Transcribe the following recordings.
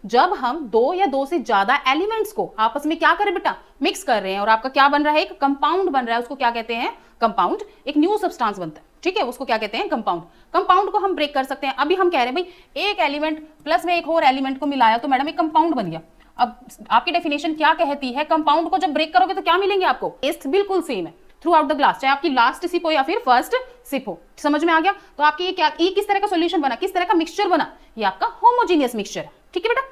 जब हम दो या दो से ज्यादा एलिमेंट्स को आपस में क्या करें बेटा, मिक्स कर रहे हैं और आपका क्या बन रहा है, एक कंपाउंड बन रहा है, उसको क्या कहते हैं, कंपाउंड। एक न्यू सब्सटेंस बनता है, ठीक है, उसको क्या कहते हैं, कंपाउंड। कंपाउंड को हम ब्रेक कर सकते हैं। अभी हम कह रहे हैं भाई एक एलिमेंट प्लस में एक और एलिमेंट को मिलाया तो मैडम एक कंपाउंड बन गया। अब आपकी डेफिनेशन क्या कहती है, कंपाउंड को जब ब्रेक करोगे तो क्या मिलेंगे आपको, टेस्ट बिल्कुल सेम है थ्रू आउट द ग्लास, चाहे आपकी लास्ट सिप हो या फिर फर्स्ट सिप हो। समझ में आ गया? तो आपकी ये किस तरह का सॉल्यूशन बना, किस तरह का मिक्सचर बना, ये आपका होमोजीनियस मिक्सचर है, ठीक है बेटा।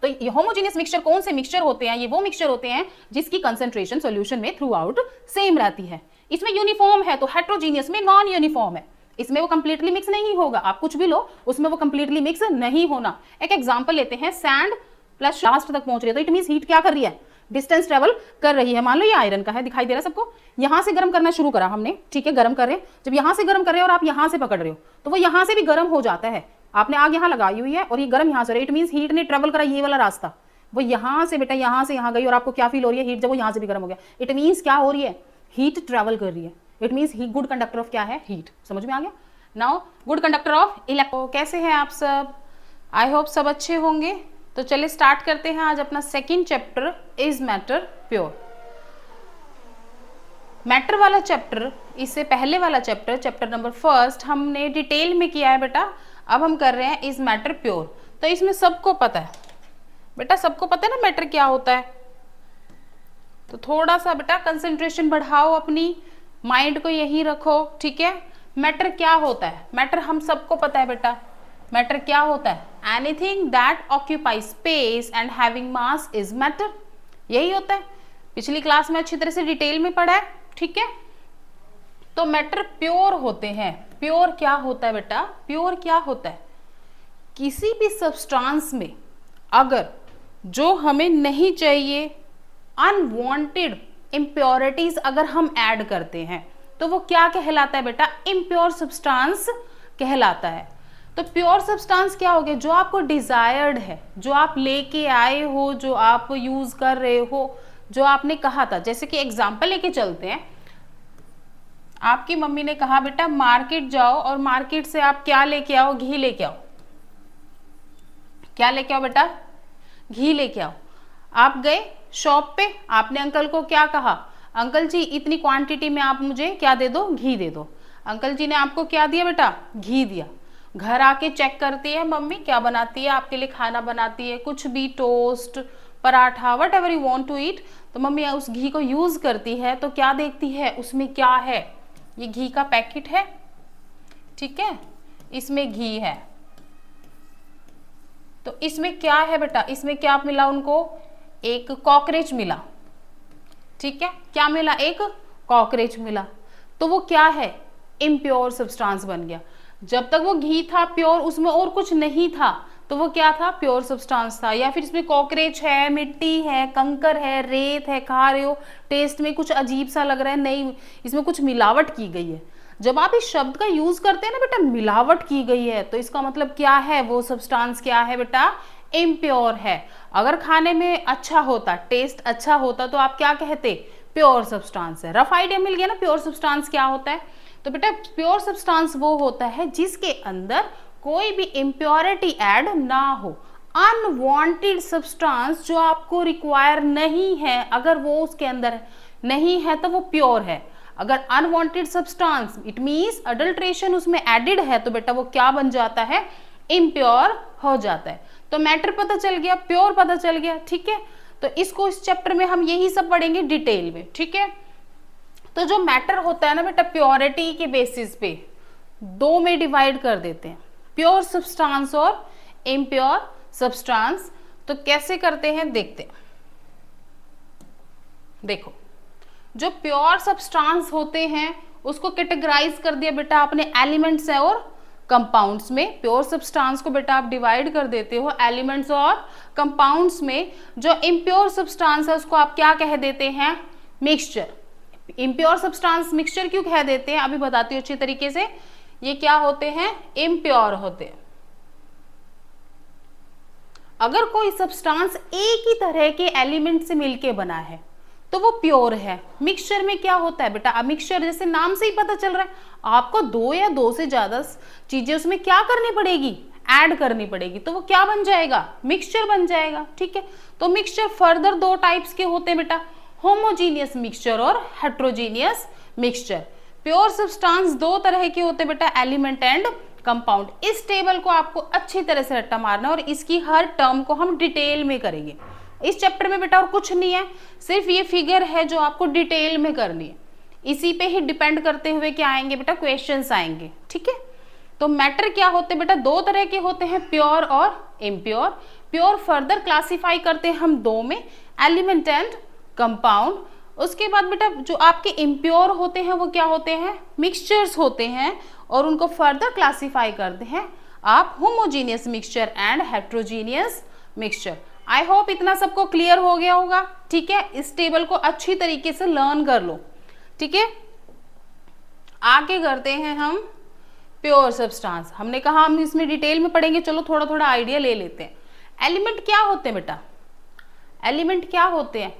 तो ये होमोजीनियस मिक्सचर कौन से मिक्सचर होते हैं, ये वो मिक्सचर होते हैं जिसकी कंसंट्रेशन सॉल्यूशन में थ्रू आउट सेम रहती है। इसमें यूनिफॉर्म है तो हेट्रोजीनियस में नॉन यूनिफॉर्म है, इसमें वो कंप्लीटली मिक्स नहीं होगा। आप कुछ भी लो उसमें वो कंप्लीटली मिक्स नहीं होना। एक एग्जांपल लेते हैं, सैंड प्लस लास्ट तक पहुंच रही है तो इट मींस हीट क्या कर रही है, डिस्टेंस ट्रेवल कर रही है। मान लो ये आयरन का है, दिखाई दे रहा है सबको, यहां से गर्म करना शुरू करा हमने, ठीक है, गर्म कर रहे हैं। जब यहां से गर्म कर रहे हो और आप यहां से पकड़ रहे हो तो वो यहां से भी गर्म हो जाता है। आपने आग यहां लगाई हुई है और ये गर्म यहां से, इट मींस हीट ने ट्रेवल करा ये वाला रास्ता, वो यहां से बेटा यहां से यहां गई और आपको क्या फील हो रही है, हीट, जब वो यहां से भी गर्म हो गया, इट मींस क्या हो रही है, हीट ट्रेवल कर रही है। It means he good conductor of क्या है, हीट। समझ में आ गया? Now good conductor of electro. कैसे हैं आप सब? आई होप सब अच्छे होंगे। तो चलिए स्टार्ट करते हैं आज अपना second chapter, is matter pure. Matter वाला चैप्टर, इससे पहले वाला चैप्टर, चैप्टर नंबर फर्स्ट, हमने डिटेल में किया है बेटा। अब हम कर रहे हैं इज मैटर प्योर। तो इसमें सबको पता है बेटा, सबको पता है ना मैटर क्या होता है। तो थोड़ा सा बेटा कंसंट्रेशन बढ़ाओ, अपनी माइंड को यही रखो, ठीक है। मैटर क्या होता है, मैटर हम सबको पता है बेटा। मैटर क्या होता है, anything that occupy space and having mass is matter, यही होता है। पिछली क्लास में अच्छी तरह से डिटेल में पढ़ा है, ठीक है। तो मैटर प्योर होते हैं। प्योर क्या होता है बेटा, प्योर क्या होता है, किसी भी सब्सटेंस में अगर जो हमें नहीं चाहिए अनवांटेड इम्प्योरिटीज अगर हम ऐड करते हैं तो वो क्या कहलाता है बेटा, इम्प्योर सब्सटेंस कहलाता है। तो प्योर सब्सटेंस क्या हो गया, जो आपको डिजायर्ड है, जो आप लेके आए हो, जो आप यूज कर रहे हो, जो आपने कहा था। जैसे कि एग्जांपल लेके चलते हैं, आपकी मम्मी ने कहा बेटा मार्केट जाओ और मार्केट से आप क्या लेके आओ, घी लेके आओ। क्या लेके आओ बेटा, घी लेके आओ। आप गए शॉप पे, आपने अंकल को क्या कहा, अंकल जी इतनी क्वांटिटी में आप मुझे क्या दे दो, घी दे दो। अंकल जी ने आपको क्या दिया बेटा, घी दिया। घर आके चेक करती है मम्मी क्या बनाती है, आपके लिए खाना बनाती है, कुछ भी, toast, paratha, whatever you want to eat. तो मम्मी उस घी को यूज करती है तो क्या देखती है, उसमें क्या है, ये घी का पैकेट है, ठीक है, इसमें घी है। तो इसमें क्या है बेटा, इसमें क्या मिला उनको, एक कॉकरोच मिला, ठीक है, क्या मिला, एक कॉकरोच मिला। तो वो क्या है, इम्प्योर सब्सटेंस बन गया। जब तक वो घी था प्योर, उसमें और कुछ नहीं था, तो वो क्या था, प्योर सब्सटेंस था। या फिर इसमें कॉकरोच है, मिट्टी है, कंकर है, रेत है, खा रहे हो, टेस्ट में कुछ अजीब सा लग रहा है, नहीं इसमें कुछ मिलावट की गई है। जब आप इस शब्द का यूज करते हैं ना बेटा, मिलावट की गई है, तो इसका मतलब क्या है, वो सब्सटेंस क्या है बेटा, इम्प्योर है। अगर खाने में अच्छा होता, टेस्ट अच्छा होता, तो आप क्या कहते, प्योर सब्सटेंस है। रफ आइडिया मिल गया ना प्योर सब्सटेंस क्या होता है। तो बेटा प्योर सब्सटेंस वो होता है जिसके अंदर कोई भी इम्प्योरिटी ऐड ना हो। अनवांटेड सब्सटेंस जो आपको रिक्वायर नहीं है, अगर वो उसके अंदर नहीं है तो वो प्योर है। अगर unwanted substance, it means adulteration उसमें एडिड है, तो बेटा वो क्या बन जाता है, इम्प्योर हो जाता है। तो मैटर पता चल गया, प्योर पता चल गया, ठीक है। तो इसको इस चैप्टर में हम यही सब पढ़ेंगे डिटेल में, ठीक है। तो जो मैटर होता है ना बेटा, प्योरिटी के बेसिस पे दो में डिवाइड कर देते हैं, प्योर सब्सटेंस और इम्प्योर सब्सटेंस। तो कैसे करते हैं देखते हैं। देखो, जो प्योर सब्सटेंस होते हैं उसको कैटेगराइज कर दिया बेटा आपने एलिमेंट्स है और कंपाउंड्स में। प्योर सब्सटेंस को बेटा आप डिवाइड कर देते हो एलिमेंट्स और कंपाउंड्स में। जो इम्प्योर सब्सटेंस है उसको आप क्या कह देते हैं, मिक्सचर। इम्प्योर सब्सटेंस मिक्सचर क्यों कह देते हैं, अभी बताती हूँ अच्छी तरीके से। ये क्या होते हैं, इम्प्योर होते हैं। अगर कोई सब्सटेंस एक ही तरह के एलिमेंट से मिलके बना है तो वो प्योर है। मिक्सचर में क्या होता है बेटा, मिक्सचर जैसे नाम से ही पता चल रहा है, आपको दो या दो से ज्यादा चीजें उसमें क्या करनी पड़ेगी, ऐड करनी पड़ेगी, तो वो क्या बन जाएगा, मिक्सचर बन जाएगा। ठीक है, तो मिक्सचर फर्दर दो टाइप्स के होते हैं बेटा, होमोजीनियस मिक्सचर और हेट्रोजीनियस मिक्सचर। प्योर सब्सटेंस दो तरह के होते हैं बेटा, एलिमेंट एंड कंपाउंड। इस टेबल को आपको अच्छी तरह से रट्टा मारना और इसकी हर टर्म को हम डिटेल में करेंगे इस चैप्टर में बेटा, और कुछ नहीं है, सिर्फ ये फिगर है जो आपको डिटेल में करनी है। इसी पे ही डिपेंड करते हुए क्या आएंगे बेटा, क्वेश्चंस आएंगे। ठीक है, तो मैटर क्या होते हैं बेटा, दो तरह के होते हैं, प्योर और इम्प्योर। प्योर फर्दर क्लासिफाई करते हैं हम दो में, एलिमेंट एंड कंपाउंड। उसके बाद बेटा जो आपके इम्प्योर होते हैं वो क्या होते हैं, मिक्सचर्स होते हैं, और उनको फर्दर क्लासिफाई करते हैं आप homogeneous mixture and heterogeneous mixture. I hope इतना सबको क्लियर हो गया होगा। ठीक है, इस टेबल को अच्छी तरीके से लर्न कर लो। ठीक है, आगे करते हैं हम प्योर सब्सटेंस। हमने कहा हम इसमें डिटेल में पढ़ेंगे, चलो थोड़ा थोड़ा आइडिया ले लेते हैं। एलिमेंट क्या होते हैं बेटा, एलिमेंट क्या होते हैं,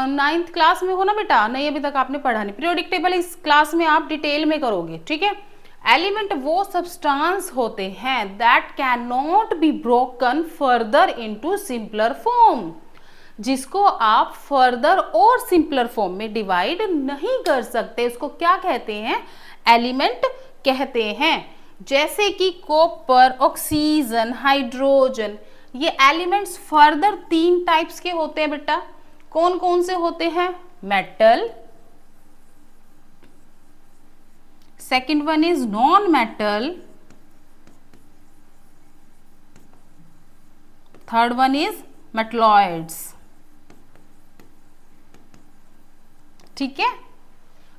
9th क्लास में हो ना बेटा, नहीं अभी तक आपने पढ़ा नहीं, पीरियोडिक टेबल इस क्लास में आप डिटेल में करोगे। ठीक है, एलिमेंट वो सब्सटेंस होते हैं that can not be broken further into simpler form, जिसको आप फर्दर और सिंपलर फॉर्म में डिवाइड नहीं कर सकते, उसको क्या कहते हैं, एलिमेंट कहते हैं। जैसे कि कॉपर, ऑक्सीजन, हाइड्रोजन, ये एलिमेंट्स फर्दर 3 टाइप्स के होते हैं बेटा। कौन कौन से होते हैं, metal, second one is non metal, third one is metalloids. ठीक है,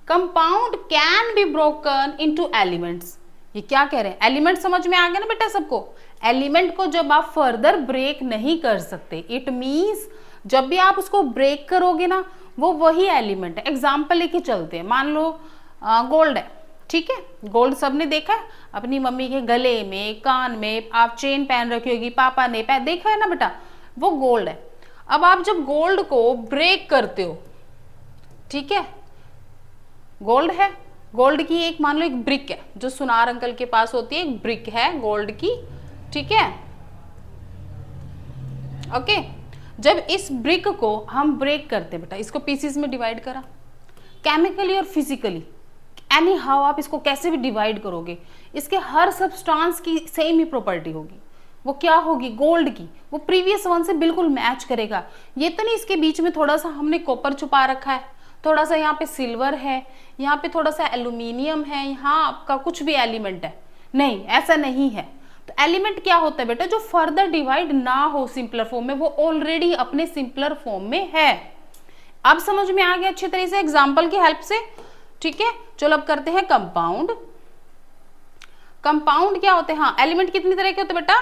compound can be broken into elements. ये क्या कह रहे हैं, एलिमेंट समझ में आ गया ना बेटा सबको। एलिमेंट को जब आप फर्दर ब्रेक नहीं कर सकते, इट मींस जब भी आप उसको ब्रेक करोगे ना वो वही एलिमेंट है। एग्जाम्पल लेके चलते हैं, मान लो गोल्ड है। ठीक है, गोल्ड सबने देखा है अपनी मम्मी के गले में, कान में, आप चेन पहन रखी होगी, पापा ने पहन, देखा है ना बेटा, वो गोल्ड है। अब आप जब गोल्ड को ब्रेक करते हो, ठीक है, गोल्ड है, गोल्ड की एक मान लो एक ब्रिक है जो सुनार अंकल के पास होती है, एक ब्रिक है गोल्ड की। ठीक है, ओके, जब इस ब्रिक को हम ब्रेक करते हैं बेटा, इसको पीसीज में डिवाइड करा, केमिकली और फिजिकली एनी हाउ आप इसको कैसे भी डिवाइड करोगे, इसके हर सब्सटेंस की सेम ही प्रॉपर्टी होगी। वो क्या होगी, गोल्ड की, वो प्रीवियस वन से बिल्कुल मैच करेगा। ये तो नहीं इसके बीच में थोड़ा सा हमने कॉपर छुपा रखा है, थोड़ा सा यहाँ पे सिल्वर है, यहाँ पे थोड़ा सा एल्यूमिनियम है, यहाँ आपका कुछ भी एलिमेंट है, नहीं, ऐसा नहीं है। तो एलिमेंट क्या होता है बेटा, जो फर्दर डिवाइड ना हो सिंपलर फॉर्म में, वो ऑलरेडी अपने सिंपलर फॉर्म में है। अब समझ में आ गया अच्छी तरह से एग्जाम्पल की हेल्प से। ठीक है, चलो अब करते हैं कंपाउंड। कंपाउंड क्या होते हैं, हाँ, एलिमेंट कितनी तरह के होते हैं बेटा,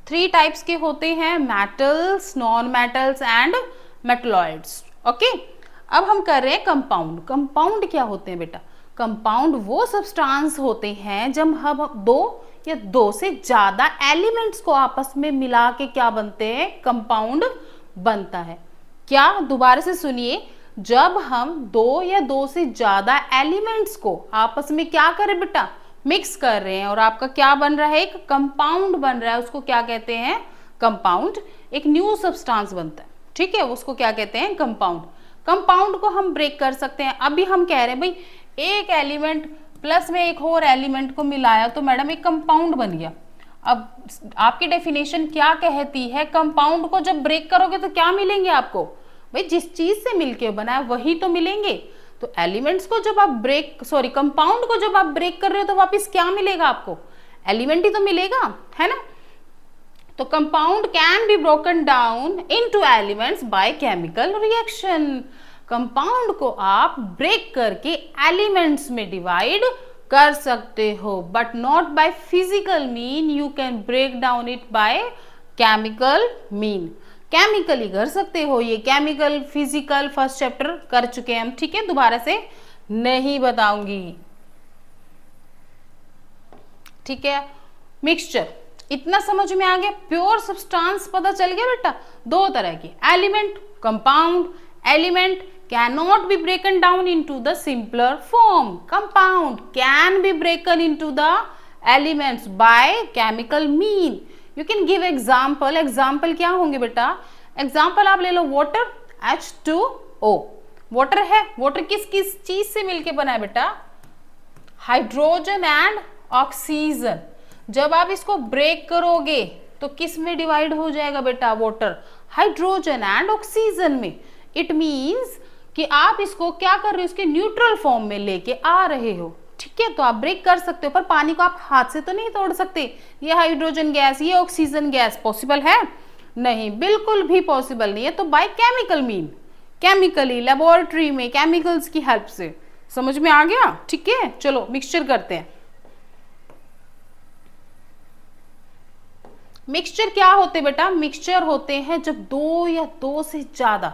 3 टाइप्स के होते हैं, metals, non metals and metalloids. Okay, अब हम कर रहे हैं कंपाउंड। कंपाउंड क्या होते हैं बेटा, कंपाउंड वो सब्सटेंस होते हैं जब हम 2 या 2 से ज्यादा एलिमेंट्स को आपस में मिला के क्या बनते हैं, कंपाउंड बनता है। क्या, दोबारा से सुनिए, जब हम 2 या 2 से ज्यादा एलिमेंट्स को आपस में क्या करें बेटा, मिक्स कर रहे हैं, और आपका क्या बन रहा है, एक कंपाउंड बन रहा है, उसको क्या कहते हैं, कंपाउंड। एक न्यू सब्सटेंस बनता है, ठीक है, उसको क्या कहते हैं, कंपाउंड। कंपाउंड को हम ब्रेक कर सकते हैं। अभी हम कह रहे हैं भाई एक एलिमेंट प्लस में एक और एलिमेंट को मिलाया तो मैडम एक कंपाउंड बन गया। अब आपकी डेफिनेशन क्या कहती है, कंपाउंड को जब ब्रेक करोगे तो क्या मिलेंगे आपको, भाई जिस चीज से मिलके बनाया वही तो मिलेंगे। तो एलिमेंट्स को जब आप कंपाउंड को जब आप ब्रेक कर रहे हो तो वापस क्या मिलेगा आपको, एलिमेंट ही तो मिलेगा, है ना। तो compound can be broken down into elements by chemical reaction. Compound को आप ब्रेक करके एलिमेंट्स में डिवाइड कर सकते हो, but not by physical mean, you can break down it by chemical mean. Chemically कर सकते हो, ये केमिकल फिजिकल फर्स्ट चैप्टर कर चुके हैं हम, ठीक है, दोबारा से नहीं बताऊंगी, ठीक है। मिक्सचर इतना समझ में आ गया। प्योर सब्सटेंस पता चल गया बेटा, 2 तरह की, element, compound. Element cannot be broken down into the simpler form, compound can be broken into the elements bye chemical mean. You can give example. Example क्या होंगे बेटा? एग्जाम्पल आप ले लो, वाटर H2O। वाटर है, वाटर किस किस चीज से मिलके बना है बेटा? Hydrogen and oxygen. जब आप इसको ब्रेक करोगे तो किस में डिवाइड हो जाएगा बेटा? वाटर हाइड्रोजन एंड ऑक्सीजन में। इट मींस कि आप इसको क्या कर रहे हो? इसके न्यूट्रल फॉर्म में लेके आ रहे हो, ठीक है? तो आप ब्रेक कर सकते हो, पर पानी को आप हाथ से तो नहीं तोड़ सकते। ये हाइड्रोजन गैस, ये ऑक्सीजन गैस, पॉसिबल है? नहीं, बिल्कुल भी पॉसिबल नहीं है। तो bye chemical mean, chemically, laboratory में केमिकल्स की हेल्प से। समझ में आ गया? ठीक है, चलो मिक्सचर करते हैं। मिक्सचर क्या होते बेटा? मिक्सचर होते हैं जब दो या दो से ज्यादा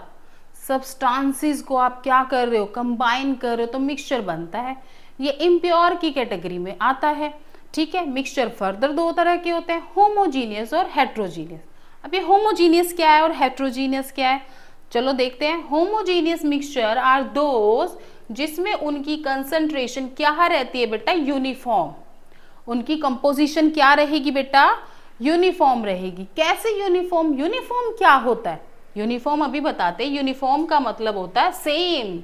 सब्सटेंसेस को आप क्या कर रहे हो? कंबाइन कर रहे हो, तो मिक्सचर बनता है। ये इम्प्योर की कैटेगरी में आता है, ठीक है? मिक्सचर फर्दर दो तरह के होते हैं, होमोजीनियस और हेट्रोजीनियस। अब ये होमोजीनियस क्या है और हेट्रोजीनियस क्या है? चलो देखते हैं। होमोजीनियस मिक्सचर आर दोज जिसमें उनकी कंसंट्रेशन क्या रहती है बेटा? यूनिफॉर्म। उनकी कंपोजिशन क्या रहेगी बेटा? यूनिफॉर्म रहेगी। कैसे यूनिफॉर्म? यूनिफॉर्म क्या होता है? यूनिफॉर्म अभी बताते हैं। यूनिफॉर्म का मतलब होता है सेम।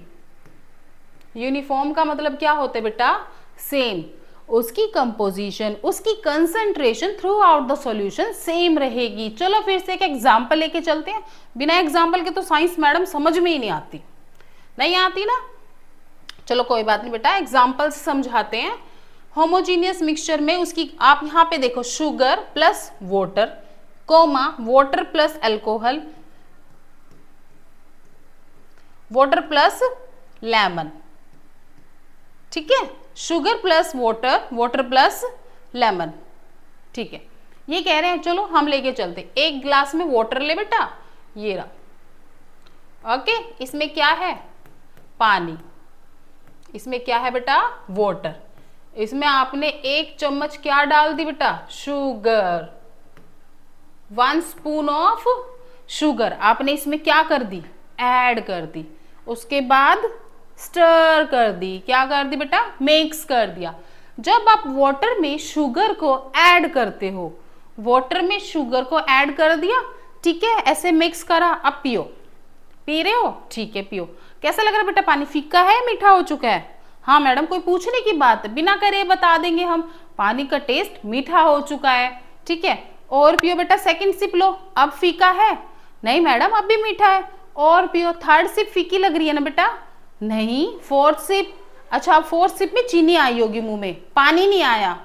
यूनिफॉर्म का मतलब क्या होता है बेटा? सेम। उसकी कंपोजिशन, उसकी concentration through out the solution same रहेगी। चलो फिर से एक एग्जांपल लेके चलते हैं। बिना एग्जांपल के तो साइंस मैडम समझ में ही नहीं आती, नहीं आती ना। चलो कोई बात नहीं बेटा, एग्जांपल से समझाते हैं। होमोजीनियस मिक्सचर में उसकी आप यहाँ पे देखो, sugar plus water, comma water plus alcohol, water plus lemon, ठीक है? Sugar plus water, water plus lemon, ठीक है? ये कह रहे हैं, चलो हम लेके चलते। एक ग्लास में वाटर ले बेटा, ये रहा, ओके? इसमें क्या है? पानी। इसमें क्या है बेटा? वाटर। इसमें आपने 1 चम्मच क्या डाल दी बेटा? शुगर। 1 स्पून ऑफ शुगर आपने इसमें क्या कर दी? ऐड कर दी। उसके बाद स्टर कर दी। क्या कर दी बेटा? मिक्स कर दिया। जब आप वाटर में शुगर को ऐड करते हो, वाटर में शुगर को ऐड कर दिया, ठीक है? ऐसे मिक्स करा, अब पियो। पी रहे हो? ठीक है, पियो। कैसा लग रहा है बेटा? पानी फीका है, मीठा हो चुका है? हाँ मैडम, कोई पूछने की बात है? बिना करे बता देंगे हम, पानी का टेस्ट मीठा हो चुका है, ठीक है? और पियो बेटा, सेकंड सिप लो। अब फीका है? नहीं मैडम, अब भी मीठा है। और पियो। थर्ड सिप फीकी लग रही है ना बेटा? नहीं। Fourth sip? अच्छा, फोर्थ सिप में चीनी आई होगी मुंह में, पानी नहीं आया।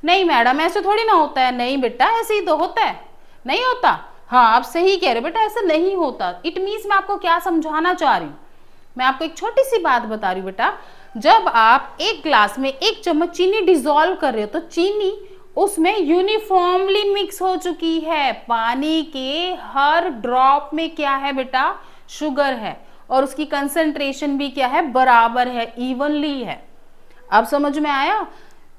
नहीं मैडम, ऐसे थोड़ी ना होता है। नहीं बेटा, ऐसे ही तो होता है। नहीं होता? हाँ, आप सही कह रहे हो बेटा, ऐसा नहीं होता। इट मीन्स मैं आपको क्या समझाना चाह रही हूँ? मैं आपको एक छोटी सी बात बता रही हूँ बेटा। जब आप एक ग्लास में 1 चम्मच चीनी डिसॉल्व कर रहे हो, तो चीनी उसमें यूनिफॉर्मली मिक्स हो चुकी है। पानी के हर ड्रॉप में क्या है बेटा? शुगर है। और उसकी कंसंट्रेशन भी क्या है? बराबर है, इवनली है। अब समझ में आया?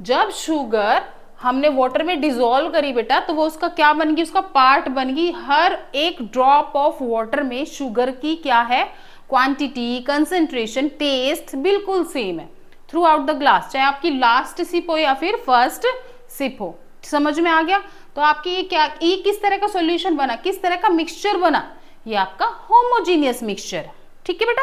जब शुगर हमने वाटर में डिसॉल्व करी बेटा, तो वो उसका क्या बन गई? उसका पार्ट बन गई। हर एक ड्रॉप ऑफ वाटर में शुगर की क्या है? क्वांटिटी, कंसंट्रेशन, टेस्ट बिल्कुल सेम है थ्रू आउट द ग्लास, चाहे आपकी लास्ट सिप हो या फिर फर्स्ट सिप हो। समझ में आ गया? तो आपकी ये किस तरह का सॉल्यूशन बना, किस तरह का मिक्सचर बना? ये आपका होमोजीनियस मिक्सचर है, ठीक है बेटा?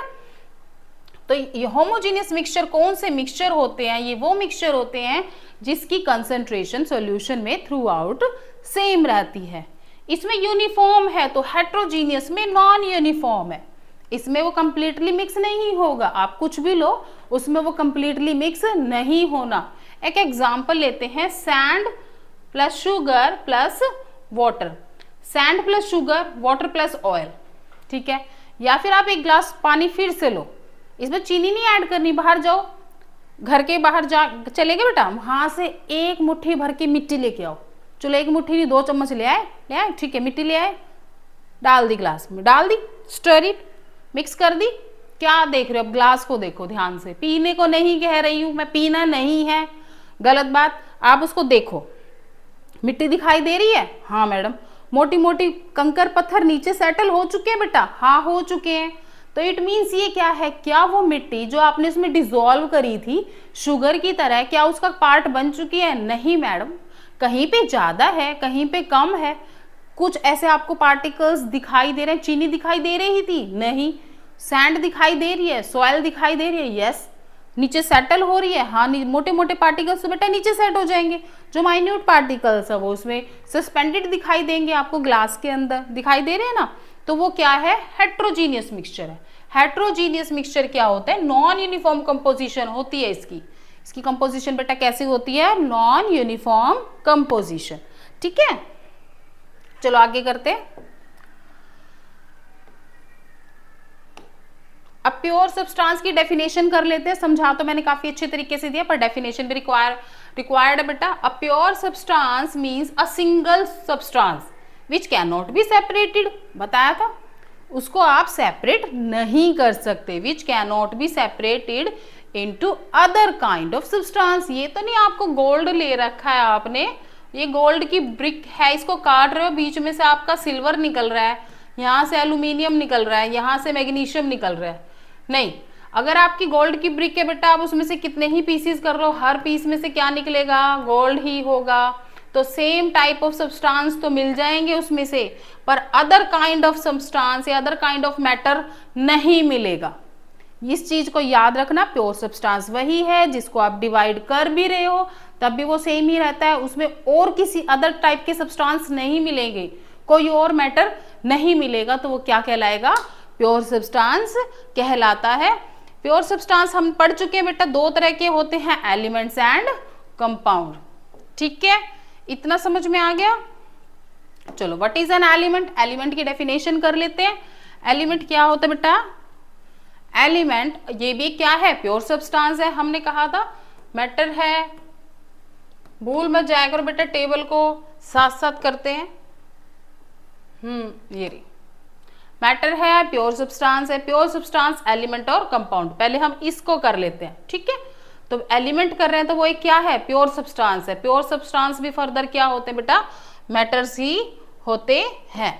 तो ये होमोजीनियस मिक्सचर कौन से मिक्सचर होते हैं? ये वो मिक्सचर होते हैं जिसकी कंसंट्रेशन सॉल्यूशन में थ्रू आउट सेम रहती है। इसमें यूनिफॉर्म है, तो हेट्रोजीनियस में नॉन यूनिफॉर्म है। इसमें वो कंप्लीटली मिक्स नहीं होगा। आप कुछ भी लो, उसमें वो कंप्लीटली मिक्स नहीं होना। एक एग्जांपल लेते हैं, sand plus sugar plus water, sand plus sugar, water plus oil, ठीक है? या फिर आप एक ग्लास पानी फिर से लो, इसमें चीनी नहीं ऐड करनी। बाहर जाओ, घर के बाहर जा चले गए बेटा, वहां से 1 मुट्ठी भर के मिट्टी लेके आओ। चलो 1 मुट्ठी नहीं, 2 चम्मच ले आए, ठीक है? मिट्टी ले आए, डाल दी ग्लास में, डाल दी, स्टर इट, मिक्स कर दी। क्या देख रहे हो? अब ग्लास को देखो ध्यान से। पीने को नहीं कह रही हूं मैं, पीना नहीं है, गलत बात। आप उसको देखो, मिट्टी दिखाई दे रही है? हाँ मैडम। मोटी मोटी कंकर पत्थर नीचे सेटल हो चुके हैं बेटा? हाँ हो चुके हैं। तो इट मीन्स ये क्या है, क्या वो मिट्टी जो आपने उसमें डिसॉल्व करी थी शुगर की तरह, क्या उसका पार्ट बन चुकी है? नहीं मैडम, कहीं पे ज्यादा है, कहीं पे कम है। कुछ ऐसे आपको पार्टिकल्स दिखाई दे रहे हैं, चीनी दिखाई दे रही थी, नहीं। सैंड दिखाई दे रही है, सॉइल दिखाई दे रही है, यस। नीचे सेटल हो रही है, हाँ, मोटे मोटे पार्टिकल्स तो बेटा नीचे सेट हो जाएंगे। जो माइन्यूट पार्टिकल्स है वो उसमें सस्पेंडेड दिखाई देंगे, आपको ग्लास के अंदर दिखाई दे रहे हैं ना। तो वो क्या है? हेट्रोजीनियस मिक्सचर है। हेट्रोजीनियस मिक्सचर क्या होता है? नॉन यूनिफॉर्म कंपोजिशन होती है इसकी। इसकी कंपोजिशन बेटा कैसी होती है? Non uniform composition. ठीक है, चलो आगे करते हैं। अब प्योर सब्सटेंस की डेफिनेशन कर लेते हैं। समझा तो मैंने काफी अच्छे तरीके से दिया, पर डेफिनेशन भी रिक्वायर्ड है बेटा। A pure substance means a single substance which can not be separated. बताया था, उसको आप सेपरेट नहीं कर सकते। Which can not be separated into other kind of substance. ये तो नहीं आपको गोल्ड ले रखा है आपने, ये गोल्ड की ब्रिक है, इसको काट रहे हो, बीच में से आपका सिल्वर निकल रहा है, यहाँ से एल्यूमिनियम निकल रहा है, यहाँ से मैग्नीशियम निकल रहा है। नहीं, अगर आपकी गोल्ड की ब्रिक है बेटा, आप उसमें से कितने ही पीसीस कर रहे हो, हर पीस में से क्या निकलेगा? गोल्ड ही होगा। तो सेम टाइप ऑफ सब्सटेंस तो मिल जाएंगे उसमें से, पर अदर काइंड ऑफ सब्सटेंस या अदर काइंड ऑफ मैटर नहीं मिलेगा। इस चीज को याद रखना। प्योर सब्सटेंस वही है जिसको आप डिवाइड कर भी रहे हो तब भी वो सेम ही रहता है, उसमें और किसी अदर टाइप के सब्सटेंस नहीं मिलेंगे, कोई और मैटर नहीं मिलेगा, तो वो क्या कहलाएगा? प्योर सब्सटेंस कहलाता है। प्योर सब्सटेंस हम पढ़ चुके हैं बेटा, दो तरह के होते हैं, एलिमेंट्स एंड कंपाउंड। ठीक है, इतना समझ में आ गया। चलो, what is an element? Element की डेफिनेशन कर लेते हैं। एलिमेंट क्या होता है बेटा? एलिमेंट ये भी क्या है? प्योर सब्सटेंस है। हमने कहा था मैटर है, भूल मत जाया करो बेटा, टेबल को साथ साथ करते हैं। ये रही मैटर है, प्योर सब्सटेंस है। प्योर सब्सटेंस, एलिमेंट और कंपाउंड। पहले हम इसको कर लेते हैं, ठीक है। तो एलिमेंट कर रहे हैं तो वो एक क्या है? प्योर सब्सटेंस है। प्योर सब्सटेंस भी फर्दर क्या होते हैं बेटा? मैटर्स ही होते हैं।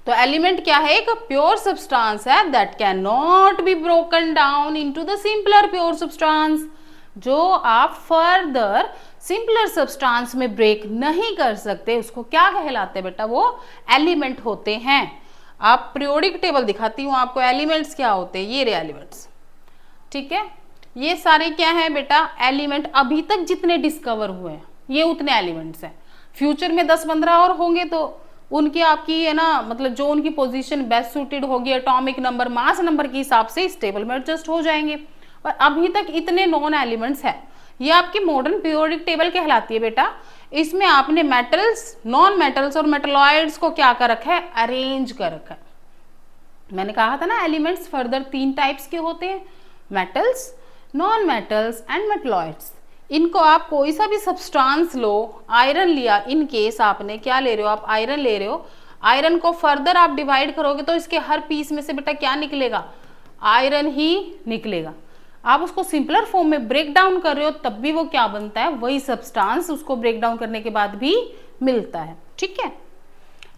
तो एलिमेंट क्या है? एक प्योर सब्सटेंस है that can not be broken down into the simpler pure substance, जो आप फर्दर सिंपलर सब्सटेंस में ब्रेक नहीं कर सकते, उसको क्या कहलाते हैं बेटा? वो एलिमेंट होते हैं। आप पीरियोडिक टेबल दिखाती हूँ आपको, एलिमेंट्स क्या होते हैं, ये रे एलिमेंट्स। ठीक है, ये सारे क्या है बेटा? एलिमेंट। अभी तक जितने डिस्कवर हुए हैं ये उतने एलिमेंट्स हैं। फ्यूचर में 10-15 और होंगे तो उनकी आपकी है ना, मतलब जो उनकी पोजीशन बेस्ट सूटेड होगी एटॉमिक नंबर, मास नंबर के हिसाब से इस टेबल में एडजस्ट हो जाएंगे। और अभी तक इतने नॉन एलिमेंट्स है। ये आपकी मॉडर्न पीरियोडिक टेबल कहलाती है बेटा। इसमें आपने मेटल्स, नॉन मेटल्स और मेटलॉइड्स को क्या कर रखा है? अरेंज कर रखा है। मैंने कहा था ना एलिमेंट्स फर्दर 3 टाइप्स के होते हैं, metals, non metals and metalloids. इनको आप कोई सा भी सब्सटेंस लो, आयरन लिया, इन केस आपने क्या ले रहे हो? आप आयरन ले रहे हो। आयरन को फर्दर आप डिवाइड करोगे तो इसके हर पीस में से बेटा क्या निकलेगा? आयरन ही निकलेगा। आप उसको सिंपलर फॉर्म में ब्रेक डाउन कर रहे हो तब भी वो क्या बनता है? वही सब्सटेंस उसको ब्रेक डाउन करने के बाद भी मिलता है। ठीक है,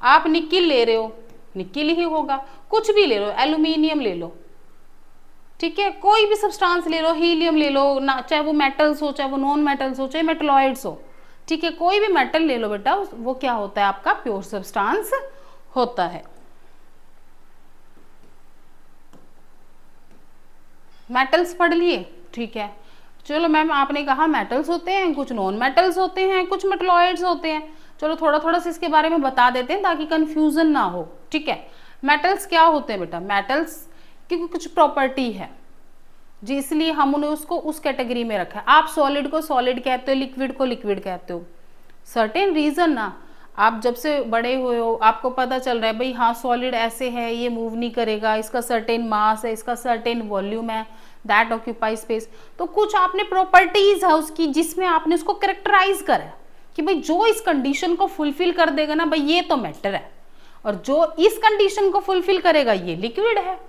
आप निकिल ले रहे हो, निकिल ही होगा। कुछ भी ले लो, एल्यूमिनियम ले लो, ठीक है, कोई भी सब्सटेंस ले लो, हीलियम ले लो ना, चाहे वो मेटल्स हो, चाहे वो नॉन मेटल्स हो, चाहे मेटलॉइड्स हो। ठीक है, कोई भी मेटल ले लो बेटा, वो क्या होता है? आपका प्योर सब्सटेंस होता है। मेटल्स पढ़ लिए, ठीक है। चलो मैम, आपने कहा मेटल्स होते हैं, कुछ नॉन मेटल्स होते हैं, कुछ मेटलॉइड्स होते हैं। चलो थोड़ा थोड़ा सा इसके बारे में बता देते हैं ताकि कंफ्यूजन ना हो। ठीक है, मेटल्स क्या होते हैं बेटा? मेटल्स क्योंकि कुछ प्रॉपर्टी है जी, इसलिए हम उन्हें उसको उस कैटेगरी में रखा है। आप सॉलिड को सॉलिड कहते हो, लिक्विड को लिक्विड कहते हो। सर्टेन रीजन ना, आप जब से बड़े हुए हो आपको पता चल रहा है भाई हाँ सॉलिड ऐसे है, ये मूव नहीं करेगा, इसका सर्टेन मास है, इसका सर्टेन वॉल्यूम है, दैट ऑक्यूपाई स्पेस। तो कुछ आपने प्रॉपर्टीज है उसकी जिसमें आपने उसको करेक्टराइज करा है कि भाई जो इस कंडीशन को फुलफिल कर देगा ना भाई ये तो मैटर है, और जो इस कंडीशन को फुलफिल करेगा ये लिक्विड है।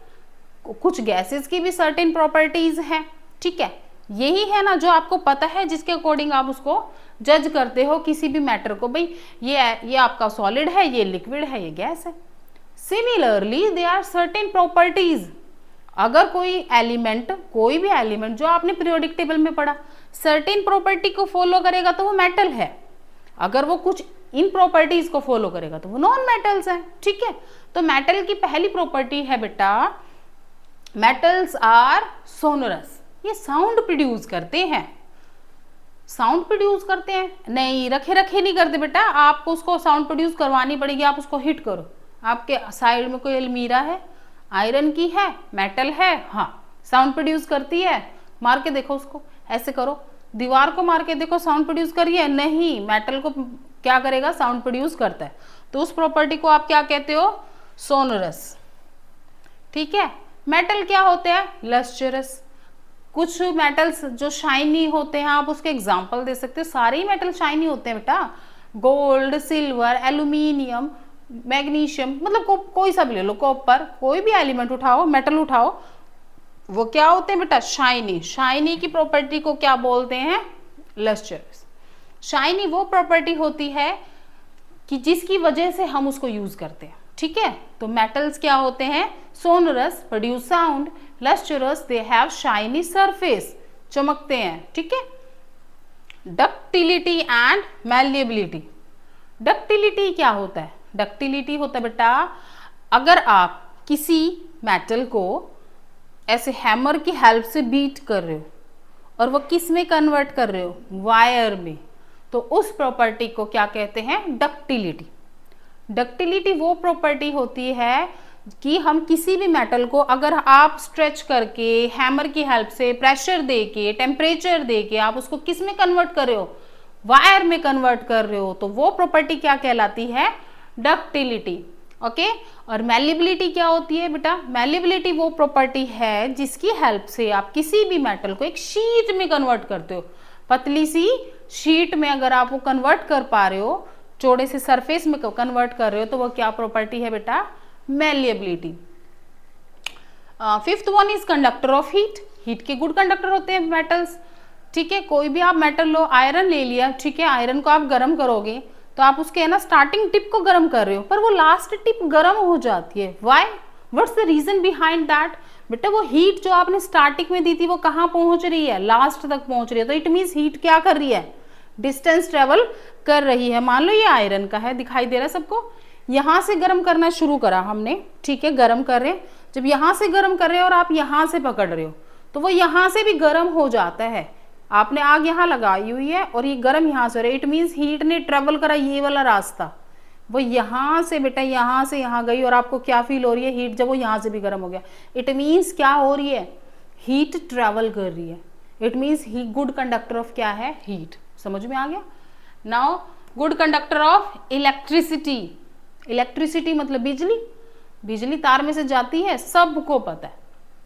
कुछ गैसेस की भी सर्टेन प्रॉपर्टीज हैं। ठीक है, यही है ना जो आपको पता है, जिसके अकॉर्डिंग आप उसको जज करते हो किसी भी मैटर को, भाई ये आपका सॉलिड है, ये लिक्विड है, ये गैस है। Similarly they are certain properties. अगर कोई एलिमेंट, कोई भी एलिमेंट जो आपने पीरियोडिक टेबल में पढ़ा, सर्टेन प्रॉपर्टी को फॉलो करेगा तो वो मेटल है, अगर वो कुछ इन प्रॉपर्टीज को फॉलो करेगा तो वो नॉन मेटल्स है। ठीक है, तो मेटल की पहली प्रॉपर्टी है बेटा, मेटल्स आर सोनरस, ये साउंड प्रोड्यूस करते हैं। साउंड प्रोड्यूस करते हैं, नहीं रखे रखे नहीं करते बेटा, आपको उसको साउंड प्रोड्यूस करवानी पड़ेगी। आप उसको हिट करो, आपके साइड में कोई अलमीरा है, आयरन की है, मेटल है, हाँ साउंड प्रोड्यूस करती है, मार के देखो उसको, ऐसे करो, दीवार को मार के देखो साउंड प्रोड्यूस करी है, नहीं, मेटल को क्या करेगा, साउंड प्रोड्यूस करता है। तो उस प्रॉपर्टी को आप क्या कहते हो, सोनरस। ठीक है, मेटल क्या होते हैं, लस्चरस। कुछ मेटल्स जो शाइनी होते हैं, आप उसके एग्जांपल दे सकते हो, सारे ही मेटल शाइनी होते हैं बेटा, गोल्ड, सिल्वर, एल्यूमिनियम, मैग्नीशियम, मतलब कोई सा भी ले लो, कॉपर, कोई भी एलिमेंट उठाओ, मेटल उठाओ, वो क्या होते हैं बेटा, शाइनी। शाइनी की प्रॉपर्टी को क्या बोलते हैं, लस्चरस। शाइनी वो प्रॉपर्टी होती है कि जिसकी वजह से हम उसको यूज करते हैं। ठीक है, तो मेटल्स क्या होते हैं, sonorous, produce sound, lustrous, they have shiny surface, चमकते हैं। ठीक है, डक्टिलिटी एंड मैलिएबिलिटी। डक्टिलिटी क्या होता है, डक्टिलिटी होता है बेटा, अगर आप किसी मेटल को ऐसे हैमर की हेल्प से बीट कर रहे हो और वो किस में कन्वर्ट कर रहे हो, वायर में, तो उस प्रॉपर्टी को क्या कहते हैं, डक्टिलिटी। डक्टिलिटी वो प्रॉपर्टी होती है कि हम किसी भी मेटल को अगर आप स्ट्रेच करके, हैमर की हेल्प से, प्रेशर देके, टेम्परेचर देके आप उसको किस में कन्वर्ट कर रहे हो, वायर में कन्वर्ट कर रहे हो, तो वो प्रॉपर्टी क्या कहलाती है, डक्टिलिटी। ओके, और मैलिएबिलिटी क्या होती है बेटा, मैलिएबिलिटी वो प्रॉपर्टी है जिसकी हेल्प से आप किसी भी मेटल को एक शीट में कन्वर्ट करते हो। पतली सी शीट में अगर आप वो कन्वर्ट कर पा रहे हो, चौड़े से सरफेस में कन्वर्ट कर रहे हो, तो वो क्या प्रॉपर्टी है बेटा, malleability. Fifth one is conductor of heat. Heat के गुड कंडक्टर होते हैं मेटल्स। ठीक है, कोई भी आप मेटल लो, आयरन ले लिया, ठीक है, आयरन को आप गर्म करोगे तो आप उसके है ना स्टार्टिंग टिप को गर्म कर रहे हो, पर वो लास्ट टिप गर्म हो जाती है। Why, what's the reason behind that, बेटा वो हीट जो आपने स्टार्टिंग में दी थी वो कहाँ पहुंच रही है, लास्ट तक पहुंच रही है, तो इट मीन्स हीट क्या कर रही है, डिस्टेंस ट्रेवल कर रही है। मान लो ये आयरन का है, दिखाई दे रहा है सबको, यहाँ से गर्म करना शुरू करा हमने, ठीक है, गर्म कर रहे, जब यहाँ से गर्म कर रहे हो और आप यहाँ से पकड़ रहे हो तो वो यहाँ से भी गर्म हो जाता है। आपने आग यहाँ लगाई हुई है और ये गर्म यहाँ से हो रहा है, इट मीन्स हीट ने ट्रेवल करा ये वाला रास्ता, वो यहाँ से बेटा यहाँ से यहाँ गई और आपको क्या फील हो रही है, हीट, जब वो यहाँ से भी गर्म हो गया, इट मीन्स क्या हो रही है, हीट ट्रेवल कर रही है। It means he good conductor of क्या है, हीट। समझ में आ गया। Now good conductor of electricity. Electricity मतलब बिजली, बिजली तार में से जाती है, सबको पता है,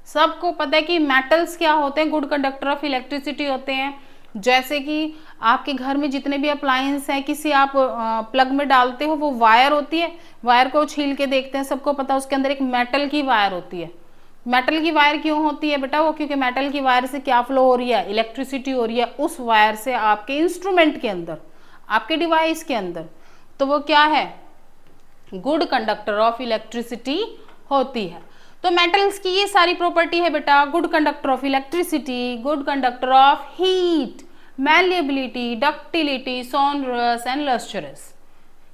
सबको पता है कि मेटल्स क्या होते हैं, गुड कंडक्टर ऑफ इलेक्ट्रिसिटी होते हैं। जैसे कि आपके घर में जितने भी अप्लायंस हैं, किसी आप प्लग में डालते हो, वो वायर होती है, वायर को छील के देखते हैं, सबको पता है उसके अंदर एक मेटल की वायर होती है। मेटल की वायर क्यों होती है बेटा, वो क्योंकि मेटल की वायर से क्या फ्लो हो रही है, इलेक्ट्रिसिटी हो रही है उस वायर से आपके इंस्ट्रूमेंट के अंदर, आपके डिवाइस के अंदर, तो वो क्या है, गुड कंडक्टर ऑफ इलेक्ट्रिसिटी होती है। तो मेटल्स की ये सारी प्रॉपर्टी है बेटा, good conductor of electricity, good conductor of heat, malleability, ductility, sonorous and lustrous.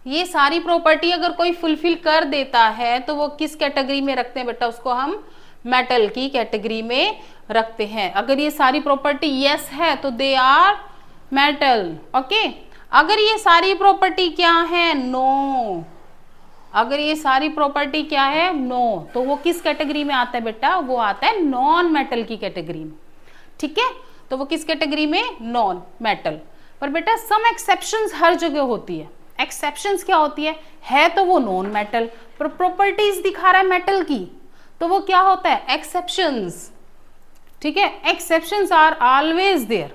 ये सारी प्रॉपर्टी अगर कोई फुलफिल कर देता है तो वो किस कैटेगरी में रखते हैं बेटा, उसको हम मेटल की कैटेगरी में रखते हैं। अगर ये सारी प्रॉपर्टी यस है तो दे आर मेटल। ओके, अगर ये सारी प्रॉपर्टी क्या है, नो, अगर ये सारी प्रॉपर्टी क्या है, नो, तो वो किस कैटेगरी में आता है बेटा, वो आता है नॉन मेटल की कैटेगरी में। ठीक है, तो वो किस कैटेगरी में, नॉन मेटल। पर बेटा सम एक्सेप्शंस हर जगह होती है। एक्सेप्शंस क्या होती है तो वो नॉन मेटल, पर प्रॉपर्टीज दिखा रहा है मेटल की, तो वो क्या होता है, एक्सेप्शंस। ठीक है, एक्सेप्शंस आर ऑलवेज देयर।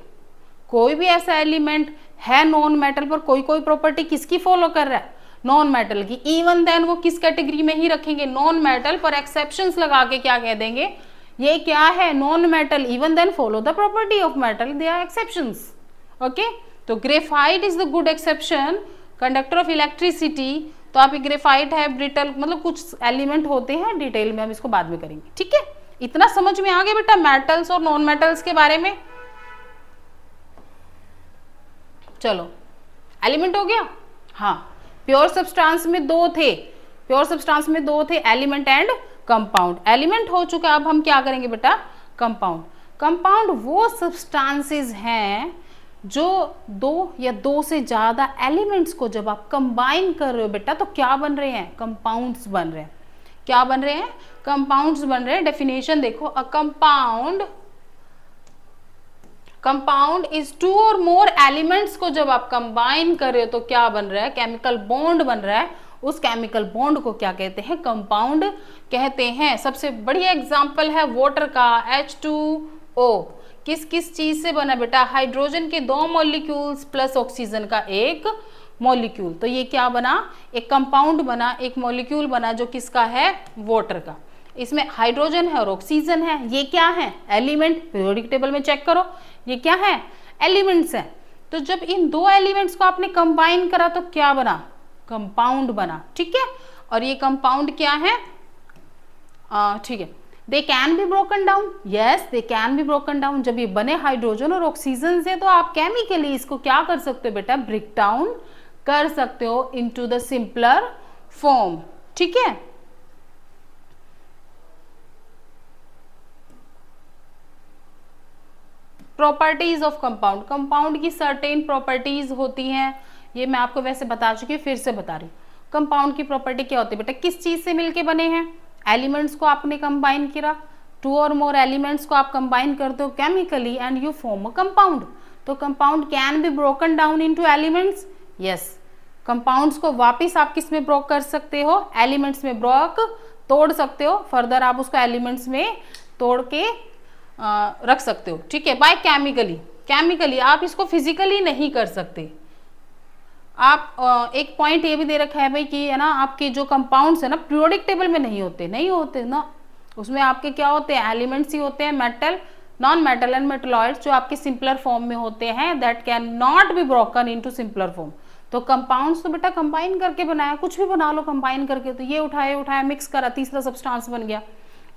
कोई भी ऐसा एलिमेंट है नॉन मेटल पर कोई कोई प्रॉपर्टी किसकी फॉलो कर रहा है, नॉन मेटल की, इवन देन वो किस कैटेगरी में ही रखेंगे, नॉन मेटल, पर एक्सेप्शंस लगा के क्या कह देंगे, ये क्या है, non metal, even then follow the property of metal, they are exceptions. Okay, तो graphite is the good exception, conductor of electricity, तो आप ग्रेफाइट है, ब्रिटल, मतलब कुछ एलिमेंट होते हैं, डिटेल में हम इसको बाद में करेंगे, ठीक है। इतना समझ में आ गया बेटा मेटल्स और नॉन मेटल्स के बारे में। चलो एलिमेंट हो गया। हाँ, प्योर सब्सटेंस में दो थे, प्योर सब्सटेंस में दो थे, एलिमेंट एंड कंपाउंड। एलिमेंट हो चुका, अब हम क्या करेंगे बेटा, कंपाउंड। कंपाउंड वो सब्सटेंसेस हैं जो दो या दो से ज्यादा एलिमेंट्स को जब आप कंबाइन कर रहे हो बेटा तो क्या बन रहे हैं, कंपाउंड्स बन रहे हैं। क्या बन रहे हैं, कंपाउंड्स बन रहे हैं। डेफिनेशन देखो, अ कंपाउंड इज टू और मोर एलिमेंट्स को जब आप कंबाइन कर रहे हो तो क्या बन रहा है, केमिकल बॉन्ड बन रहा है। उस केमिकल बॉन्ड को क्या कहते हैं, कंपाउंड कहते हैं। सबसे बढ़िया एग्जांपल है वाटर का, H2O। किस किस चीज से बना बेटा, हाइड्रोजन के 2 मॉलिक्यूल्स प्लस ऑक्सीजन का एक मॉलिक्यूल। तो ये क्या बना, एक कंपाउंड बना, एक मॉलिक्यूल बना जो किसका है, वाटर का। इसमें हाइड्रोजन है और ऑक्सीजन है। ये क्या है, एलिमेंट। पीरियोडिक टेबल में चेक करो, ये क्या है, एलिमेंट्स है। तो जब इन दो एलिमेंट्स को आपने कंबाइन करा तो क्या बना, कंपाउंड बना, ठीक है। और ये कंपाउंड क्या है, ठीक है, they can be broken down, yes they can be broken down. जब ये बने हाइड्रोजन और ऑक्सीजन से तो आप केमिकली इसको क्या कर सकते हो बेटा, ब्रेक डाउन कर सकते हो इनटू द सिंपलर फॉर्म, ठीक है। प्रॉपर्टीज ऑफ कंपाउंड, कंपाउंड की सर्टेन प्रॉपर्टीज होती हैं, ये मैं आपको वैसे बता चुकी हूँ, फिर से बता रही हूँ। कंपाउंड की प्रॉपर्टी क्या होती है बेटा, किस चीज से मिलके बने हैं, एलिमेंट्स को आपने कंबाइन किया, 2 और मोर एलिमेंट्स को आप कंबाइन करते हो chemically and you form a compound. तो compound can be broken down into elements, yes. Compounds को वापिस आप किस में ब्रोक कर सकते हो, एलिमेंट्स में ब्रोक तोड़ सकते हो, फर्दर आप उसको एलिमेंट्स में तोड़ के रख सकते हो, ठीक है, बाय केमिकली। केमिकली आप इसको फिजिकली नहीं कर सकते। आप एक पॉइंट ये भी दे रखा है भाई कि है ना, आपके जो कंपाउंड्स है ना पीरियोडिक टेबल में नहीं होते ना, उसमें आपके क्या होते हैं, एलिमेंट्स ही होते हैं, metal, non metal and metalloids, जो आपके सिंपलर फॉर्म में होते हैं, that can not be broken into simpler form. तो कंपाउंड्स तो बेटा कंबाइन करके बनाया, कुछ भी बना लो कंबाइन करके। तो ये उठाया मिक्स करा, तीसरा सब्सटेंस बन गया,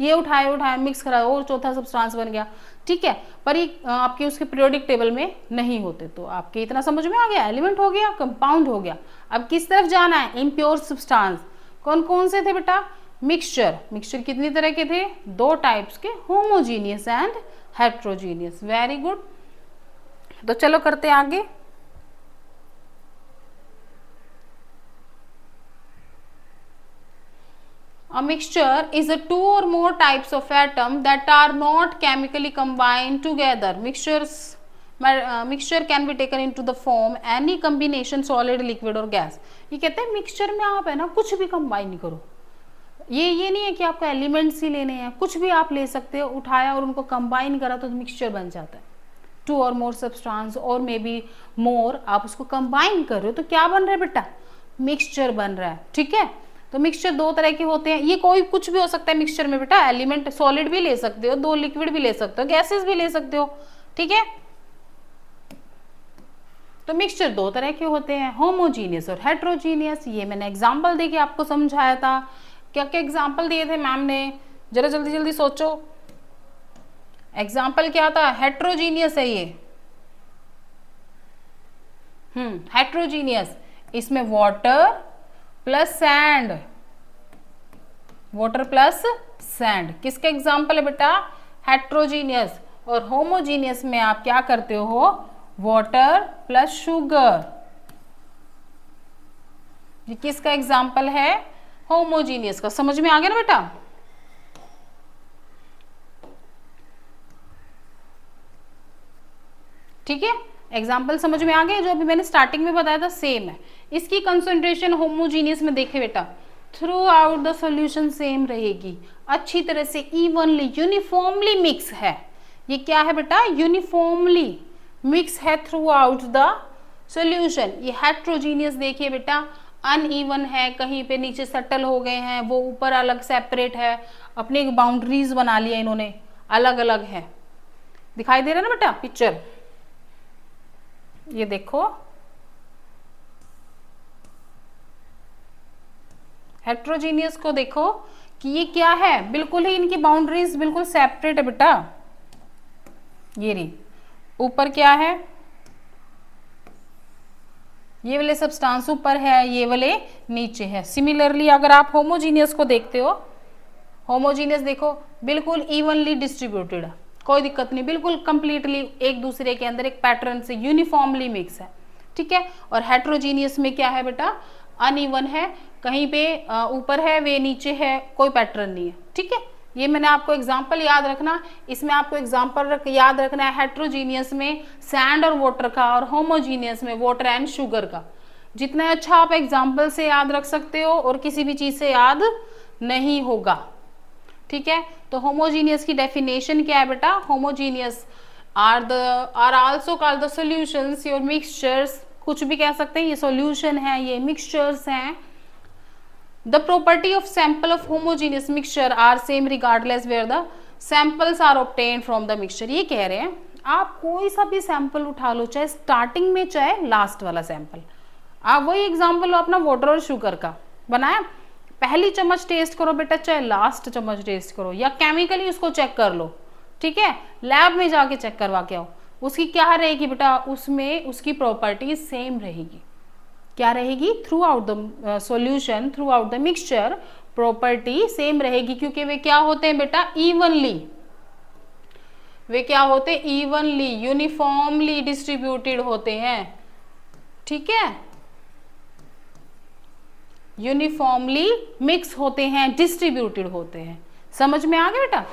ये उठाया मिक्स करा और चौथा सब्सटेंस बन गया, ठीक है। पर ये आपके उसके पीरियोडिक टेबल में नहीं होते। तो आपके इतना समझ में आ गया, एलिमेंट हो गया, कंपाउंड हो गया। अब किस तरफ जाना है, इम्प्योर सब्सटेंस। कौन कौन से थे बेटा, मिक्सचर। मिक्सचर कितनी तरह के थे, 2 टाइप्स के, homogeneous and heterogeneous. Very good. तो चलो करते आगे। A mixture is a 2 or more types of atom that are not chemically combined together. Mixture can be taken into the form any combination solid, liquid or gas. ये कहते हैं mixture में आप है ना कुछ भी कंबाइन करो। ये नहीं है कि आपको एलिमेंट्स ही लेने हैं, कुछ भी आप ले सकते हो, उठाया और उनको कंबाइन करा तो मिक्सचर बन जाता है। 2 और मोर सब्सटेंस और मे बी मोर, आप उसको कंबाइन कर रहे हो तो क्या बन रहा है बेटा, मिक्सचर बन रहा है, ठीक है। तो मिक्सचर 2 तरह के होते हैं, ये कोई कुछ भी हो सकता है मिक्सचर में बेटा, एलिमेंट सॉलिड भी ले सकते हो, 2 लिक्विड भी ले सकते हो, गैसेस भी ले सकते हो, ठीक है। तो मिक्सचर 2 तरह के होते हैं, होमोजीनियस और हेट्रोजीनियस। ये मैंने एग्जांपल देके आपको समझाया था। क्या क्या एग्जांपल दिए थे मैम ने, जरा जल्दी जल्दी सोचो। एग्जांपल क्या था, हेट्रोजीनियस है ये, हेट्रोजीनियस। इसमें water plus sand, water plus sand, किसका एग्जाम्पल है बेटा, हेट्रोजीनियस। और होमोजीनियस में आप क्या करते हो, वाटर प्लस शुगर, ये किसका एग्जाम्पल है, होमोजीनियस का। समझ में आ गया ना बेटा। ठीक है, एग्जाम्पल समझ में आ गए, जो अभी मैंने स्टार्टिंग में बताया था सेम है। इसकी कंसंट्रेशन होमोजीनियस में देखे बेटा, through out the solution same रहेगी, अच्छी तरह से इवनली यूनिफॉर्मली मिक्स है। ये क्या है बेटा, यूनिफॉर्मली मिक्स है थ्रू आउट द सॉल्यूशन। ये हेट्रोजीनियस देखिए बेटा, अनइवन है, कहीं पे नीचे सेटल हो गए हैं, वो ऊपर अलग सेपरेट है, अपने बाउंड्रीज बना लिया इन्होंने, अलग अलग है। दिखाई दे रहा है ना बेटा पिक्चर, ये देखो, हेट्रोजीनियस को देखो कि ये क्या है, बिल्कुल ही इनकी बाउंड्रीज बिल्कुल सेपरेट है बेटा। ये रही, ऊपर क्या है, ये वाले सब्सटेंस ऊपर है, ये वाले नीचे है। सिमिलरली अगर आप होमोजीनियस को देखते हो, होमोजीनियस देखो बिल्कुल इवनली डिस्ट्रीब्यूटेड है, कोई दिक्कत नहीं, बिल्कुल कंप्लीटली एक दूसरे के अंदर एक पैटर्न से यूनिफॉर्मली मिक्स है, ठीक है। और हेट्रोजीनियस में क्या है बेटा, अनइवन है, कहीं पे ऊपर है वे नीचे है, कोई पैटर्न नहीं है, ठीक है। ये मैंने आपको एग्जांपल याद रखना, इसमें आपको एग्जांपल याद रखना है हेट्रोजीनियस में सैंड और वाटर का, और होमोजीनियस में वाटर एंड शुगर का। जितना अच्छा आप एग्जांपल से याद रख सकते हो और किसी भी चीज से याद नहीं होगा, ठीक है। तो होमोजीनियस की डेफिनेशन क्या है बेटा, homogeneous are also called the solutions और मिक्सचर्स, कुछ भी कह सकते हैं, ये सॉल्यूशन है, ये मिक्सचर्स हैं। The property of sample of homogeneous mixture are same regardless where the samples are obtained from the mixture। ये कह रहे हैं आप कोई सा भी सैंपल उठा लो, चाहे स्टार्टिंग में चाहे लास्ट वाला सैंपल, आप वही एग्जांपल लो अपना वाटर और शुगर का बनाया, पहली चम्मच टेस्ट करो बेटा, चाहे लास्ट चम्मच टेस्ट करो, या केमिकली उसको चेक कर लो, ठीक है, लैब में जाके चेक करवा के आओ, उसकी क्या रहेगी बेटा, उसमें उसकी प्रॉपर्टी सेम रहेगी। क्या रहेगी, through out the solution, through out the mixture property same रहेगी, क्योंकि वे क्या होते हैं बेटा, इवनली, वे क्या होते हैं, इवनली यूनिफॉर्मली डिस्ट्रीब्यूटेड होते हैं, ठीक है, यूनिफॉर्मली मिक्स होते हैं, डिस्ट्रीब्यूटेड होते हैं। समझ में आ गया बेटा।